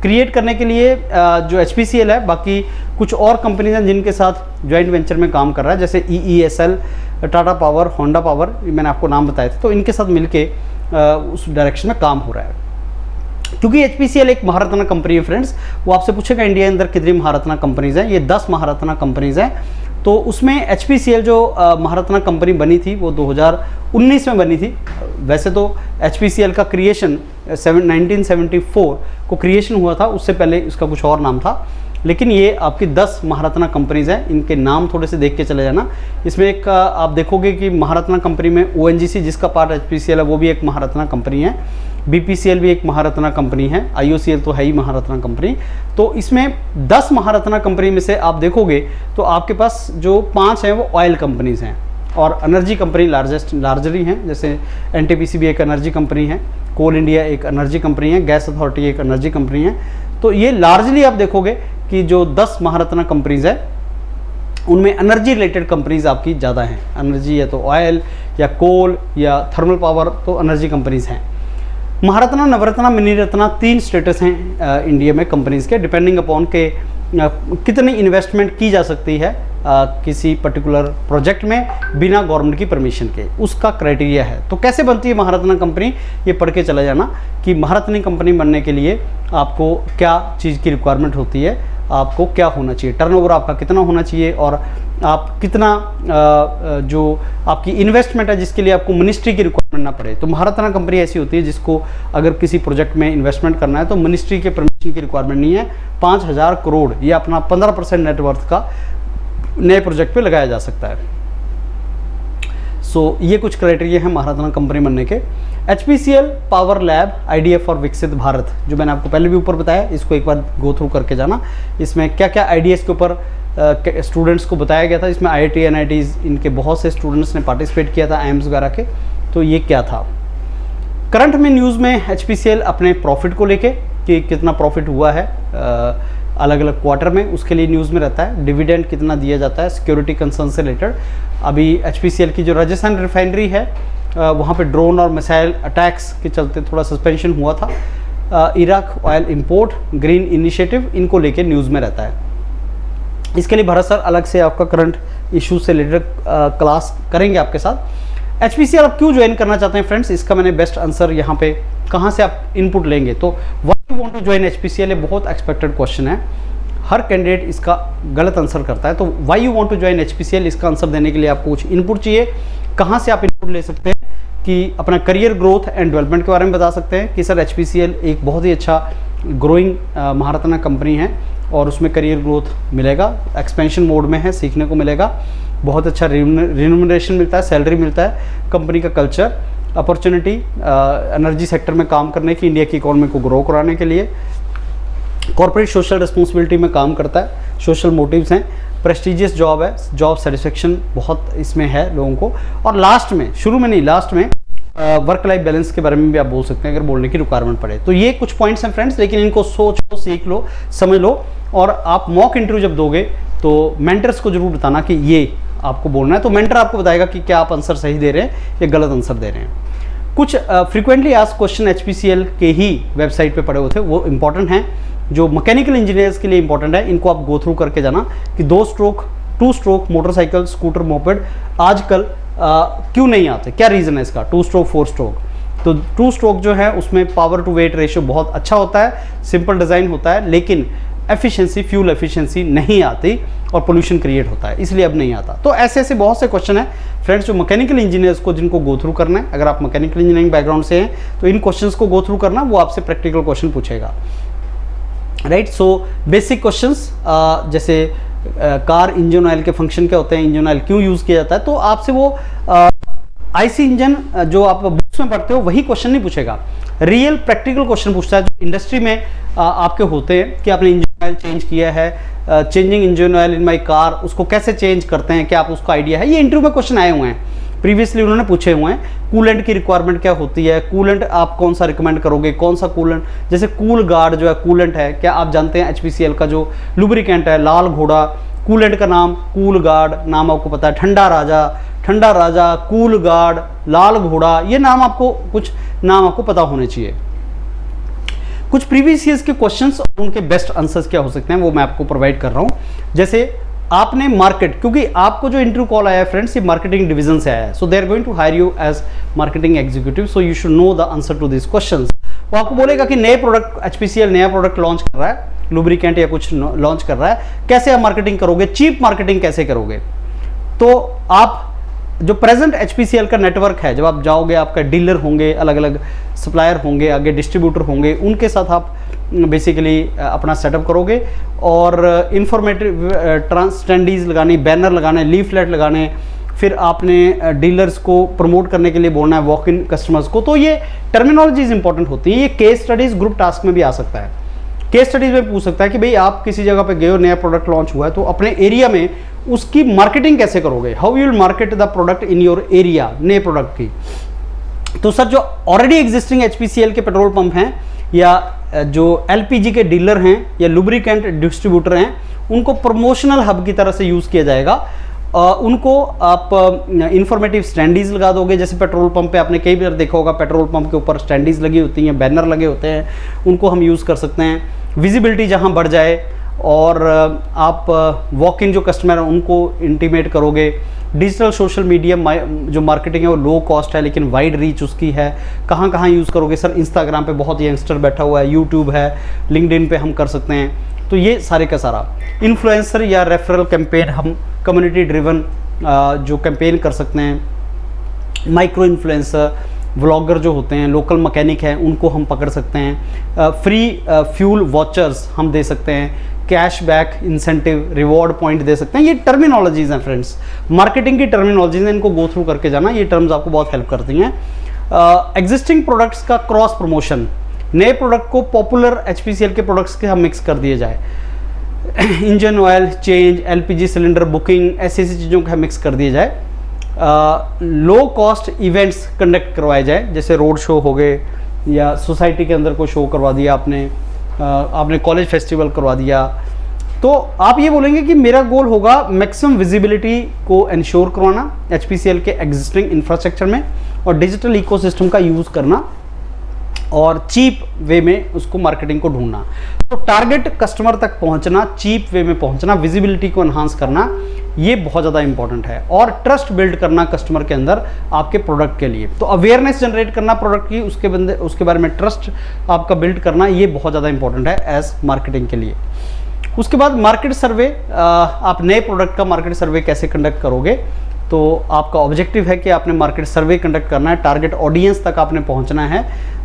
क्रिएट करने के लिए जो HPCL है, बाकी कुछ और कंपनीज हैं जिनके साथ जॉइंट वेंचर में काम कर रहा है, जैसे EESL, Tata power, Honda power, मैंने आपको नाम बताए थे। तो इनके साथ मिलके उस डायरेक्शन में काम हो रहा है। क्योंकि HPCL एक महारत्ना कंपनी है फ्रेंड्स, वो आपसे पूछेगा इंडिया के अंदर कितनी महारत्ना कंपनीज हैं, ये 10 महारत्ना कंपनीज हैं। तो उसमें HPCL जो महारत्ना कंपनी बनी थी वो 2019 में बनी थी। वैसे तो HPCL का क्रिएशन 1974 को क्रिएशन हुआ था, उससे पहले इसका कुछ और नाम था, लेकिन ये आपकी 10 महारत्ना कंपनीज हैं। इनके नाम थोड़े से देख के चले जाना। इसमें एक आप देखोगे कि महारत्ना कंपनी में ONGC जिसका पार्ट HPCL है वो भी एक महारत्ना कंपनी है, BPCL भी एक महारत्ना कंपनी है, IOCL तो है ही महारत्ना कंपनी। तो इसमें 10 महारत्ना कंपनी में से आप देखोगे तो आपके पास जो 5 हैं वो ऑयल कंपनीज हैं और एनर्जी कंपनी लार्जरी हैं, जैसे NTPC भी एक एनर्जी कंपनी है, कोल इंडिया एक एनर्जी कंपनी है, गैस अथॉरिटी एक एनर्जी कंपनी है। तो ये लार्जली आप देखोगे कि जो 10 महारत्ना कंपनीज है उनमें एनर्जी रिलेटेड कंपनीज आपकी ज़्यादा हैं। एनर्जी या तो ऑयल या कोल या थर्मल पावर, तो एनर्जी कंपनीज हैं। महारत्ना, नवरत्ना, मिनी रत्ना 3 स्टेटस हैं इंडिया में कंपनीज के, डिपेंडिंग अपॉन के कितनी इन्वेस्टमेंट की जा सकती है किसी पर्टिकुलर प्रोजेक्ट में बिना गवर्नमेंट की परमिशन के, उसका क्राइटेरिया है। तो कैसे बनती है महारत्ना कंपनी, ये पढ़ के चला जाना कि महारत्ना कंपनी बनने के लिए आपको क्या चीज़ की रिक्वायरमेंट होती है, आपको क्या होना चाहिए, टर्नओवर आपका कितना होना चाहिए और आप कितना जो आपकी इन्वेस्टमेंट है जिसके लिए आपको मिनिस्ट्री की रिक्वायरमेंट ना पड़े। तो महारत्ना कंपनी ऐसी होती है जिसको अगर किसी प्रोजेक्ट में इन्वेस्टमेंट करना है तो मिनिस्ट्री के परमिशन की रिक्वायरमेंट नहीं है। 5000 करोड़ ये अपना 15% नेटवर्थ का नए प्रोजेक्ट पे लगाया जा सकता है। सो ये कुछ क्राइटेरिया है महारत्ना कंपनी बनने के। HPCL power lab idea for विकसित भारत, जो मैंने आपको पहले भी ऊपर बताया, इसको एक बार गो थ्रू करके जाना। इसमें क्या क्या आइडियाज़ के ऊपर स्टूडेंट्स को बताया गया था। इसमें IIT NITs इनके बहुत से स्टूडेंट्स ने पार्टिसिपेट किया था, IIMS वगैरह के। तो ये क्या था करंट में न्यूज़ में HPCL अपने प्रॉफिट को लेके कि कितना प्रॉफिट हुआ है अलग अलग क्वार्टर में, उसके लिए न्यूज़ में रहता है। डिविडेंड कितना दिया जाता है, सिक्योरिटी कंसर्न से रिलेटेड। अभी HPCL की जो राजस्थान रिफाइनरी है वहाँ पे ड्रोन और मिसाइल अटैक्स के चलते थोड़ा सस्पेंशन हुआ था। Iraq oil import, green initiative, इनको लेके न्यूज़ में रहता है। इसके लिए भरत सर अलग से आपका करंट इशू से रिलेटेड क्लास करेंगे आपके साथ। HPCL आप क्यों ज्वाइन करना चाहते हैं फ्रेंड्स, इसका मैंने बेस्ट आंसर यहाँ पे कहाँ से आप इनपुट लेंगे। तो why you want to join HPCL, ये बहुत एक्सपेक्टेड क्वेश्चन है, हर कैंडिडेट इसका गलत आंसर करता है। तो why you want to join HPCL, इसका आंसर देने के लिए आपको कुछ इनपुट चाहिए। कहाँ से आप इनपुट ले सकते हैं कि अपना करियर ग्रोथ एंड डेवलपमेंट के बारे में बता सकते हैं कि सर HPCL एक बहुत ही अच्छा ग्रोइंग महारत्ना कंपनी है और उसमें करियर ग्रोथ मिलेगा, एक्सपेंशन मोड में है, सीखने को मिलेगा, बहुत अच्छा रिम्यूनरेशन मिलता है, सैलरी मिलता है, कंपनी का कल्चर, अपॉर्चुनिटी एनर्जी सेक्टर में काम करने की, इंडिया की इकोनॉमी को ग्रो कराने के लिए, कॉर्पोरेट सोशल रिस्पॉन्सिबिलिटी में काम करता है, सोशल मोटिव्स हैं, प्रेस्टिजियस जॉब है, जॉब सेटिस्फेक्शन बहुत इसमें है लोगों को, और लास्ट में, शुरू में नहीं लास्ट में वर्क लाइफ बैलेंस के बारे में भी आप बोल सकते हैं अगर बोलने की रिक्वायरमेंट पड़े। तो ये कुछ पॉइंट्स हैं फ्रेंड्स, लेकिन इनको सोचो, सीख लो, समझ लो, और आप मॉक इंटरव्यू जब दोगे तो मेंटर्स को जरूर बताना कि ये आपको बोलना है। तो मेंटर आपको बताएगा कि क्या आप आंसर सही दे रहे हैं या गलत आंसर दे रहे हैं। कुछ फ्रीक्वेंटली आस्क्ड क्वेश्चन HPCL के ही वेबसाइट पे पड़े हुए थे, वो इंपॉर्टेंट हैं, जो मैकेनिकल इंजीनियर्स के लिए इंपॉर्टेंट है। इनको आप गो थ्रू करके जाना कि 2 stroke 2 stroke motorcycle, scooter, moped आजकल क्यों नहीं आते, क्या रीज़न है इसका। 2 स्ट्रोक 4 स्ट्रोक, तो 2 स्ट्रोक जो है उसमें पावर टू वेट रेशियो बहुत अच्छा होता है, सिंपल डिज़ाइन होता है, लेकिन एफिशिएंसी, फ्यूल एफिशिएंसी नहीं आती और पोल्यूशन क्रिएट होता है, इसलिए अब नहीं आता। तो ऐसे ऐसे बहुत से क्वेश्चन हैं फ्रेंड्स जो मैकेनिकल इंजीनियर्स को जिनको गो थ्रू करना है। अगर आप मैकेनिकल इंजीनियरिंग बैकग्राउंड से हैं तो इन क्वेश्चंस को गो थ्रू करना, वो आपसे प्रैक्टिकल क्वेश्चन पूछेगा, राइट। सो बेसिक क्वेश्चंस जैसे कार इंजन ऑयल के फंक्शन क्या होते हैं, इंजन ऑयल क्यों यूज़ किया जाता है, तो आपसे वो IC इंजन जो आप बुक्स में पढ़ते हो वही क्वेश्चन नहीं पूछेगा, रियल प्रैक्टिकल क्वेश्चन पूछता है जो इंडस्ट्री में आपके होते हैं कि आपने इंजन ऑयल चेंज किया है, changing engine oil in my car, उसको कैसे चेंज करते हैं, क्या आप उसका आइडिया है। ये इंटरव्यू में क्वेश्चन आए हुए हैं, प्रीवियसली उन्होंने पूछे हुए हैं। कूलेंट की रिक्वायरमेंट क्या होती है, कूलेंट आप कौन सा रिकमेंड करोगे, कौन सा कूलेंट, जैसे कूल गार्ड जो है कूलेंट है, क्या आप जानते हैं HPCL का जो लुब्रिकेंट है लाल घोड़ा, कूलेंट का नाम कूल गार्ड, नाम आपको पता है, ठंडा राजा, कूल गार्ड, लाल घोड़ा, ये नाम आपको, कुछ नाम आपको पता होने चाहिए। कुछ प्रीवियस ईयर्स के क्वेश्चंस और उनके बेस्ट आंसर्स क्या हो सकते हैं वो मैं आपको प्रोवाइड कर रहा हूं। जैसे आपने मार्केट, क्योंकि आपको जो इंटरव्यू कॉल आया है फ्रेंड्स ये मार्केटिंग डिवीजन से आया है, so they are going to hire you as marketing executive, so you should know the answer to this questions. वो आपको बोलेगा कि नए प्रोडक्ट, HPCL नया प्रोडक्ट लॉन्च कर रहा है, लुब्रिकेंट या कुछ लॉन्च कर रहा है, कैसे आप मार्केटिंग करोगे, चीप मार्केटिंग कैसे करोगे। तो आप जो प्रेजेंट HPCL का नेटवर्क है, जब आप जाओगे आपका डीलर होंगे, अलग अलग सप्लायर होंगे, आगे डिस्ट्रीब्यूटर होंगे, उनके साथ आप बेसिकली अपना सेटअप करोगे और इंफॉर्मेटिव स्टैंडीज लगानी, बैनर लगाने, लीफलेट लगाने, फिर आपने डीलर्स को प्रमोट करने के लिए बोलना है, वॉक इन कस्टमर्स को। तो ये टर्मिनोलॉजीज इंपॉर्टेंट होती है। ये केस स्टडीज ग्रुप टास्क में भी आ सकता है, केस स्टडीज में पूछ सकता है कि भाई आप किसी जगह पे गए हो, नया प्रोडक्ट लॉन्च हुआ है, तो अपने एरिया में उसकी मार्केटिंग कैसे करोगे, how you will market the product in your area, नए प्रोडक्ट की। तो सर जो ऑलरेडी एग्जिस्टिंग HPCL के पेट्रोल पंप हैं या जो LPG के डीलर हैं या लुब्रिकेंट डिस्ट्रीब्यूटर हैं, उनको प्रमोशनल हब की तरह से यूज़ किया जाएगा। उनको आप इंफॉर्मेटिव स्टैंडीज लगा दोगे, जैसे पेट्रोल पंप पे आपने कई बार देखा होगा, पेट्रोल पंप के ऊपर स्टैंडीज लगी होती हैं, बैनर लगे होते हैं, उनको हम यूज़ कर सकते हैं। विजिबिलिटी जहां बढ़ जाए और आप वॉक इन जो कस्टमर हैं उनको इंटीमेट करोगे। डिजिटल सोशल मीडिया जो मार्केटिंग है वो लो कॉस्ट है लेकिन वाइड रीच उसकी है। कहाँ कहाँ यूज़ करोगे सर, इंस्टाग्राम पे बहुत यंगस्टर बैठा हुआ है, यूट्यूब है, लिंक्डइन पे हम कर सकते हैं। तो ये सारे का सारा इन्फ्लुएंसर या रेफरल कैंपेन, हम कम्युनिटी ड्रिवन जो कैंपेन कर सकते हैं, माइक्रो इन्फ्लुएंसर, व्लॉगर जो होते हैं, लोकल मैकेनिक हैं, उनको हम पकड़ सकते हैं। फ्री फ्यूल वॉचर्स हम दे सकते हैं, कैशबैक इंसेंटिव रिवॉर्ड पॉइंट दे सकते हैं। ये टर्मिनोलॉजीज हैं फ्रेंड्स, मार्केटिंग की टर्मिनोलॉजीज हैं, इनको गो थ्रू करके जाना, ये टर्म्स आपको बहुत हेल्प करती हैं। एग्जिस्टिंग प्रोडक्ट्स का क्रॉस प्रमोशन, नए प्रोडक्ट को पॉपुलर एचपीसीएल के प्रोडक्ट्स के हम मिक्स कर दिए जाए, engine oil change, LPG cylinder booking, ऐसी ऐसी चीज़ों का मिक्स कर दिए जाए। लो कॉस्ट इवेंट्स कंडक्ट करवाए जाए, जैसे रोड शो हो गए या सोसाइटी के अंदर कोई शो करवा दिया आपने कॉलेज फेस्टिवल करवा दिया। तो आप ये बोलेंगे कि मेरा गोल होगा मैक्सिमम विजिबिलिटी को इंश्योर करवाना एचपीसीएल के एग्जिस्टिंग इंफ्रास्ट्रक्चर में और डिजिटल इकोसिस्टम का यूज़ करना और चीप वे में उसको मार्केटिंग को ढूंढना। तो टारगेट कस्टमर तक पहुंचना, चीप वे में पहुंचना, विजिबिलिटी को एनहांस करना, ये बहुत ज़्यादा इंपॉर्टेंट है। और ट्रस्ट बिल्ड करना कस्टमर के अंदर आपके प्रोडक्ट के लिए, तो अवेयरनेस जनरेट करना प्रोडक्ट की, उसके बारे में ट्रस्ट आपका बिल्ड करना, ये बहुत ज़्यादा इंपॉर्टेंट है एज मार्केटिंग के लिए। उसके बाद मार्केट सर्वे, आप नए प्रोडक्ट का मार्केट सर्वे कैसे कंडक्ट करोगे, तो आपका ऑब्जेक्टिव है कि आपने मार्केट सर्वे कंडक्ट करना है, टारगेट ऑडियंस तक आपने पहुंचना है।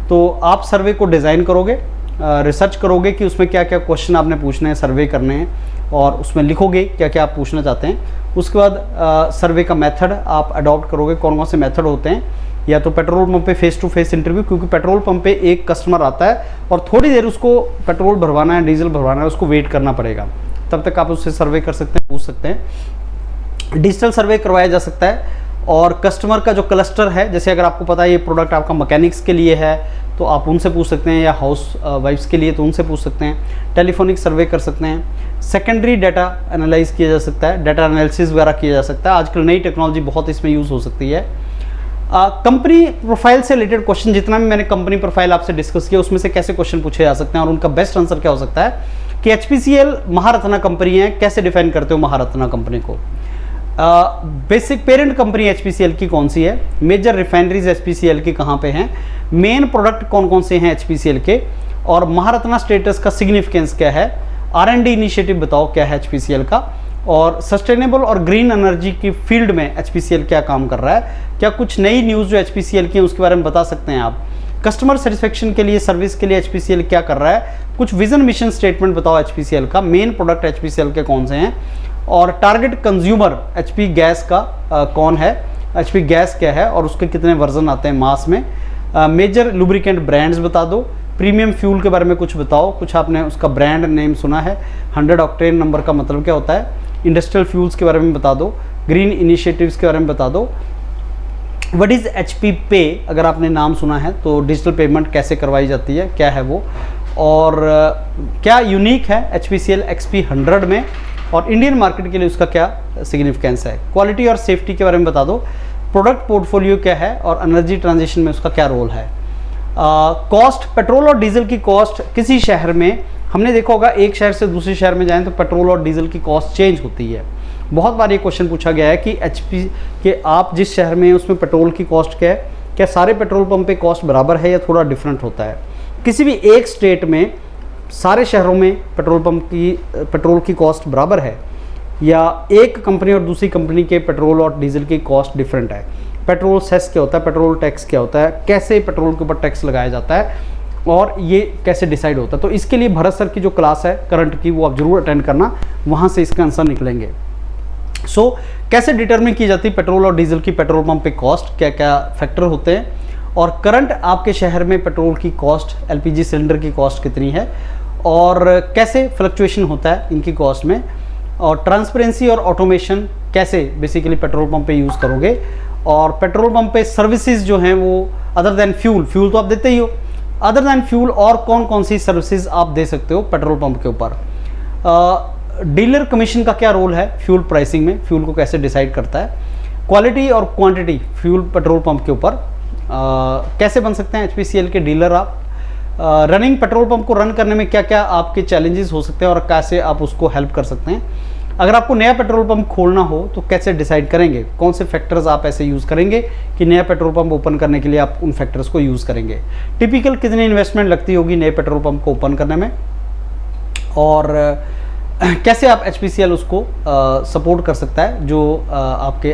तो आप सर्वे को डिज़ाइन करोगे, रिसर्च करोगे कि उसमें क्या क्या क्वेश्चन आपने पूछने हैं, सर्वे करने हैं, और उसमें लिखोगे क्या क्या आप पूछना चाहते हैं। उसके बाद सर्वे का मेथड आप अडॉप्ट करोगे, कौन कौन से मेथड होते हैं, या तो पेट्रोल पंप पे फेस टू फेस इंटरव्यू, क्योंकि पेट्रोल पंप पे एक कस्टमर आता है और थोड़ी देर उसको पेट्रोल भरवाना है, डीजल भरवाना है, उसको वेट करना पड़ेगा, तब तक आप उससे सर्वे कर सकते हैं, पूछ सकते हैं। डिजिटल सर्वे करवाया जा सकता है। और कस्टमर का जो क्लस्टर है, जैसे अगर आपको पता है ये प्रोडक्ट आपका मैकेनिक्स के लिए है तो आप उनसे पूछ सकते हैं, या हाउस वाइफ्स के लिए तो उनसे पूछ सकते हैं। टेलीफोनिक सर्वे कर सकते हैं। सेकेंडरी डाटा एनालाइज किया जा सकता है, डाटा एनालिसिस वगैरह किया जा सकता है। आजकल नई टेक्नोलॉजी बहुत इसमें यूज़ हो सकती है। कंपनी प्रोफाइल से रिलेटेड क्वेश्चन, जितना भी मैंने कंपनी प्रोफाइल आपसे डिस्कस किया उसमें से कैसे क्वेश्चन पूछे जा सकते हैं और उनका बेस्ट आंसर क्या हो सकता है, कि एचपीसीएल महारत्ना कंपनी है, कैसे डिफाइन करते हो महारत्ना कंपनी को। बेसिक पेरेंट कंपनी एचपीसीएल की कौन सी है, मेजर रिफाइनरीज एचपीसीएल की कहाँ पे हैं, मेन प्रोडक्ट कौन कौन से हैं एचपीसीएल के, और महारत्ना स्टेटस का सिग्निफिकेंस क्या है, आर&डी इनिशिएटिव बताओ क्या है एचपीसीएल का, और सस्टेनेबल और ग्रीन एनर्जी की फील्ड में एचपीसीएल क्या काम कर रहा है, क्या कुछ नई न्यूज़ जो एचपीसीएल की है उसके बारे में बता सकते हैं आप। कस्टमर सेटिस्फेक्शन के लिए, सर्विस के लिए एचपीसीएल क्या कर रहा है, कुछ विजन मिशन स्टेटमेंट बताओ एचपीसीएल का, मेन प्रोडक्ट एचपीसीएल के कौन से हैं, और टारगेट कंज्यूमर एचपी गैस का कौन है, एचपी गैस क्या है और उसके कितने वर्जन आते हैं मास में। मेजर लुब्रिकेंट ब्रांड्स बता दो, प्रीमियम फ्यूल के बारे में कुछ बताओ, कुछ आपने उसका ब्रांड नेम सुना है, 100 ऑक्टेन नंबर का मतलब क्या होता है, इंडस्ट्रियल फ्यूल्स के बारे में बता दो, ग्रीन इनिशिएटिव्स के बारे में बता दो। व्हाट इज़ एचपी पे, अगर आपने नाम सुना है तो डिजिटल पेमेंट कैसे करवाई जाती है, क्या है वो, और क्या यूनिक है एचपीसीएल एक्सपी 100 में, और इंडियन मार्केट के लिए उसका क्या सिग्निफिकेंस है। क्वालिटी और सेफ्टी के बारे में बता दो, प्रोडक्ट पोर्टफोलियो क्या है और एनर्जी ट्रांजिशन में उसका क्या रोल है। कॉस्ट, पेट्रोल और डीजल की कॉस्ट किसी शहर में, हमने देखा होगा एक शहर से दूसरे शहर में जाएं तो पेट्रोल और डीजल की कॉस्ट चेंज होती है। बहुत बार ये क्वेश्चन पूछा गया है कि एचपी के आप जिस शहर में हैं उसमें पेट्रोल की कॉस्ट क्या है, क्या सारे पेट्रोल पंप पे कॉस्ट बराबर है या थोड़ा डिफरेंट होता है। किसी भी एक स्टेट में सारे शहरों में पेट्रोल की कॉस्ट बराबर है, या एक कंपनी और दूसरी कंपनी के पेट्रोल और डीजल की कॉस्ट डिफरेंट है। पेट्रोल सेस क्या होता है, पेट्रोल टैक्स क्या होता है, कैसे पेट्रोल के ऊपर टैक्स लगाया जाता है, और ये कैसे डिसाइड होता है। तो इसके लिए भरत सर की जो क्लास है करंट की, वो आप जरूर अटेंड करना, वहाँ से इसका आंसर निकलेंगे। सो कैसे डिटरमिन की जाती है पेट्रोल और डीजल की पेट्रोल पंप पे कॉस्ट, क्या क्या फैक्टर होते हैं, और करंट आपके शहर में पेट्रोल की कॉस्ट, एलपीजी सिलेंडर की कॉस्ट कितनी है, और कैसे फ्लक्चुएशन होता है इनकी कॉस्ट में, और ट्रांसपेरेंसी और ऑटोमेशन कैसे बेसिकली पेट्रोल पंप पे यूज़ करोगे, और पेट्रोल पंप पे सर्विसेज जो हैं वो अदर दैन फ्यूल तो आप देते ही हो, अदर दैन फ्यूल और कौन कौन सी सर्विसेज आप दे सकते हो पेट्रोल पंप के ऊपर। डीलर कमीशन का क्या रोल है फ्यूल प्राइसिंग में, फ्यूल को कैसे डिसाइड करता है। क्वालिटी और क्वांटिटी फ्यूल पेट्रोल पंप के ऊपर कैसे बन सकते हैं एचपीसीएल के डीलर आप। रनिंग पेट्रोल पंप को रन करने में क्या क्या आपके चैलेंजेस हो सकते हैं और कैसे आप उसको हेल्प कर सकते हैं। अगर आपको नया पेट्रोल पंप खोलना हो तो कैसे डिसाइड करेंगे, कौन से फैक्टर्स आप ऐसे यूज़ करेंगे कि नया पेट्रोल पंप ओपन करने के लिए आप उन फैक्टर्स को यूज़ करेंगे। टिपिकल कितनी इन्वेस्टमेंट लगती होगी नए पेट्रोल पंप को ओपन करने में, और कैसे आप एचपीसीएल उसको सपोर्ट कर सकता है जो आपके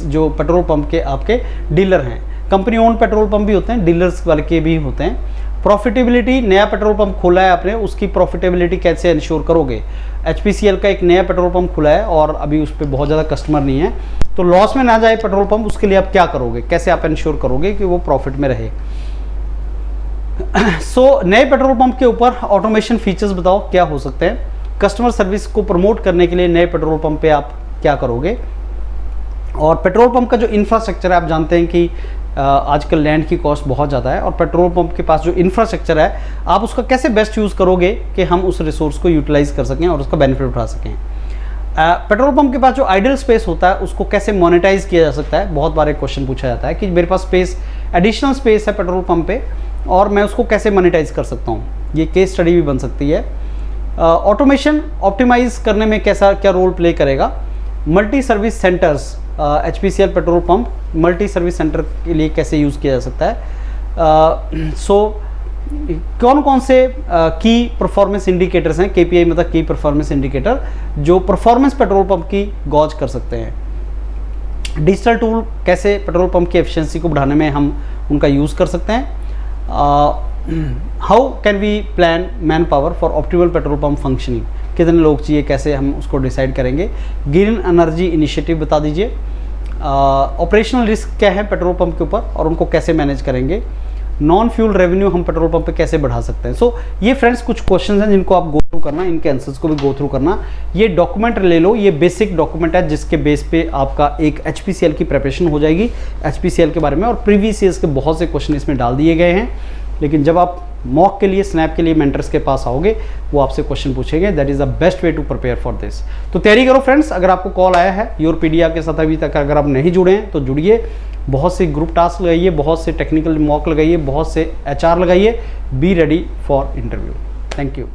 जो पेट्रोल पंप के आपके डीलर हैं। कंपनी ओन पेट्रोल पंप भी होते हैं, डीलर्स वाले के भी होते हैं। प्रॉफिटेबिलिटी, नया पेट्रोल पंप खोला है आपने, उसकी प्रॉफिटेबिलिटी कैसे इंश्योर करोगे। HPCL का एक नया पेट्रोल पंप खुला है और अभी उस पर बहुत ज़्यादा कस्टमर नहीं है, तो लॉस में ना जाए पेट्रोल पंप, उसके लिए आप क्या करोगे, कैसे आप इंश्योर करोगे कि वो प्रॉफिट में रहे। नए पेट्रोल पंप के ऊपर ऑटोमेशन फीचर्स बताओ क्या हो सकते हैं। कस्टमर सर्विस को प्रमोट करने के लिए नए पेट्रोल पंप पे आप क्या करोगे। और पेट्रोल पंप का जो इंफ्रास्ट्रक्चर है, आप जानते हैं कि आजकल लैंड की कॉस्ट बहुत ज़्यादा है, और पेट्रोल पंप के पास जो इंफ्रास्ट्रक्चर है आप उसका कैसे बेस्ट यूज़ करोगे कि हम उस रिसोर्स को यूटिलाइज कर सकें और उसका बेनिफिट उठा सकें। पेट्रोल पंप के पास जो आइडल स्पेस होता है उसको कैसे मोनेटाइज किया जा सकता है। बहुत बार एक क्वेश्चन पूछा जाता है कि मेरे पास स्पेस, एडिशनल स्पेस है पेट्रोल पंप पे और मैं उसको कैसे मोनेटाइज कर सकता हूँ, ये केस स्टडी भी बन सकती है। ऑटोमेशन ऑप्टिमाइज करने में क्या रोल प्ले करेगा। Multi service centres, HPCL petrol pump multi service centre के लिए कैसे यूज़ किया जा सकता है। कौन कौन से की परफॉर्मेंस इंडिकेटर्स हैं, KPI मतलब की परफॉर्मेंस इंडिकेटर, जो परफॉर्मेंस पेट्रोल पंप की गॉज कर सकते हैं। डिजिटल टूल कैसे पेट्रोल पंप की एफिशिएंसी को बढ़ाने में हम उनका यूज़ कर सकते हैं। How can we plan manpower for optimal petrol pump functioning, कितने लोग चाहिए, कैसे हम उसको डिसाइड करेंगे। ग्रीन एनर्जी इनिशिएटिव बता दीजिए। ऑपरेशनल रिस्क क्या है पेट्रोल पंप के ऊपर और उनको कैसे मैनेज करेंगे। नॉन फ्यूल रेवेन्यू हम पेट्रोल पंप पे कैसे बढ़ा सकते हैं। ये फ्रेंड्स कुछ क्वेश्चंस हैं जिनको आप गो थ्रू करना, इनके आंसर्स को भी गो थ्रू करना। ये डॉक्यूमेंट ले लो, ये बेसिक डॉक्यूमेंट है जिसके बेस पे आपका एक HPCL की प्रिपरेशन हो जाएगी HPCL के बारे में, और प्रीवियस ईयर्स के बहुत से क्वेश्चन इसमें डाल दिए गए हैं। लेकिन जब आप मॉक के लिए, स्नैप के लिए मेंटर्स के पास आओगे, वो आपसे क्वेश्चन पूछेंगे। That is the best way to prepare for this. तो तैयारी करो फ्रेंड्स। अगर आपको कॉल आया है योरपीडिया के साथ अभी तक अगर आप नहीं जुड़े हैं तो जुड़िए। बहुत से ग्रुप टास्क लगाइए, बहुत से टेक्निकल मॉक लगाइए, बहुत से HR लगाइए। Be ready for interview. Thank you.